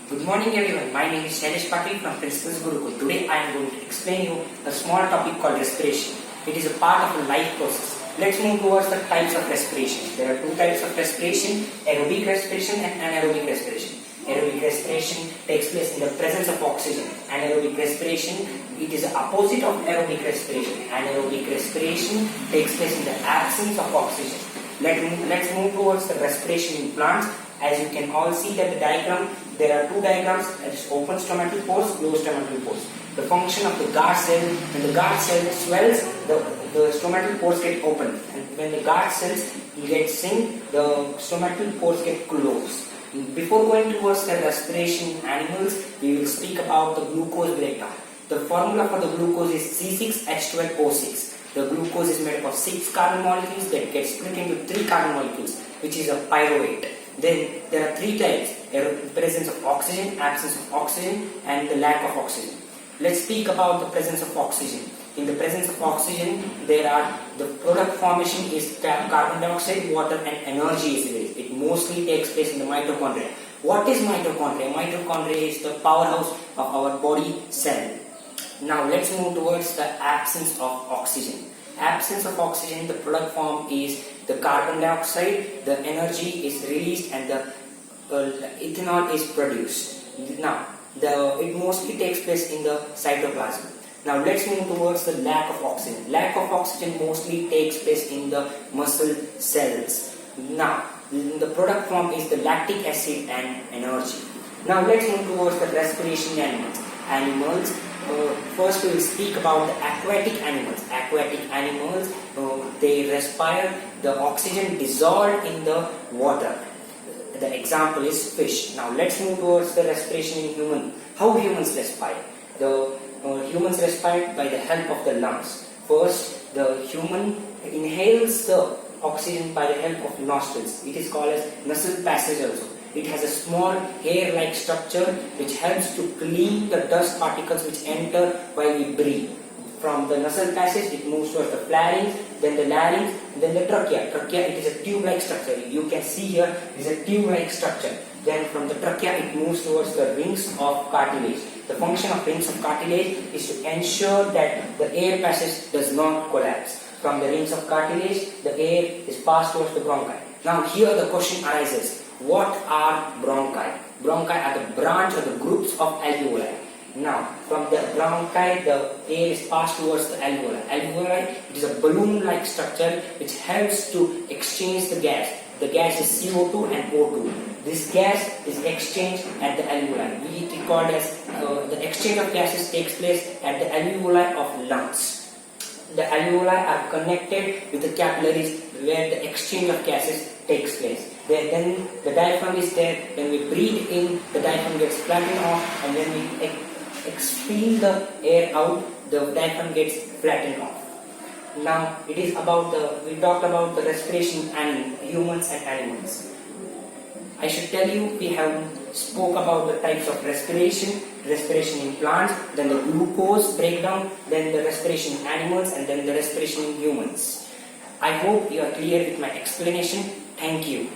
Good morning everyone, my name is Shailesh Patil from Principles Gurukul. Today I am going to explain you a small topic called respiration. It is a part of a life process. Let's move towards the types of respiration. There are two types of respiration, aerobic respiration and anaerobic respiration. Aerobic respiration takes place in the presence of oxygen. Anaerobic respiration, it is the opposite of aerobic respiration. Anaerobic respiration takes place in the absence of oxygen. Let's move towards the respiration in plants. As you can all see that the diagram, there are two diagrams, that is open stomatal pores, closed stomatal pores. The function of the guard cell, when the guard cell swells, the stomatal pores get open, and when the guard cells get sink, the stomatal pores get closed. Before going towards the respiration animals, we will speak about the glucose breakdown. The formula for the glucose is C6H12O6. The glucose is made up of 6 carbon molecules that get split into 3 carbon molecules, which is a pyruvate. Then there are 3 types: presence of oxygen, absence of oxygen, and the lack of oxygen. Let's speak about the presence of oxygen. In the presence of oxygen, there are the product formation is carbon dioxide, water, and energy is released. It mostly takes place in the mitochondria. What is mitochondria? Mitochondria is the powerhouse of our body cell. Now let's move towards the absence of oxygen. Absence of oxygen, the product form is the carbon dioxide, the energy is released, and the ethanol is produced. Now, it mostly takes place in the cytoplasm. Now let's move towards the lack of oxygen. Lack of oxygen mostly takes place in the muscle cells. Now, the product form is the lactic acid and energy. Now let's move towards the respiration animals. First we will speak about the aquatic animals. Aquatic animals, they respire the oxygen dissolved in the water. The example is fish. Now let's move towards the respiration in human. How humans respire? The humans respire by the help of the lungs. First, the human inhales the oxygen by the help of nostrils. It is called as nasal passage also. It has a small hair-like structure which helps to clean the dust particles which enter while we breathe. From the nasal passage, it moves towards the pharynx, then the larynx, then the trachea. Trachea, it is a tube-like structure. You can see here, it is a tube-like structure. Then from the trachea, it moves towards the rings of cartilage. The function of rings of cartilage is to ensure that the air passage does not collapse. From the rings of cartilage, the air is passed towards the bronchi. Now here the question arises. What are bronchi? Bronchi are the branch or the groups of alveoli. Now, from the bronchi, the air is passed towards the alveoli. Alveoli, it is a balloon-like structure which helps to exchange the gas. The gas is CO2 and O2. This gas is exchanged at the alveoli. It is called as the exchange of gases takes place at the alveoli of lungs. The alveoli are connected with the capillaries where the exchange of gases takes place. Then the diaphragm is there. When we breathe in, the diaphragm gets flattened off, and when we expel the air out, the diaphragm gets flattened off. Now it is about we talked about the respiration in humans and animals. I should tell you, we have spoke about the types of respiration in plants, then the glucose breakdown, then the respiration in animals, and then the respiration in humans. I hope you are clear with my explanation. Thank you.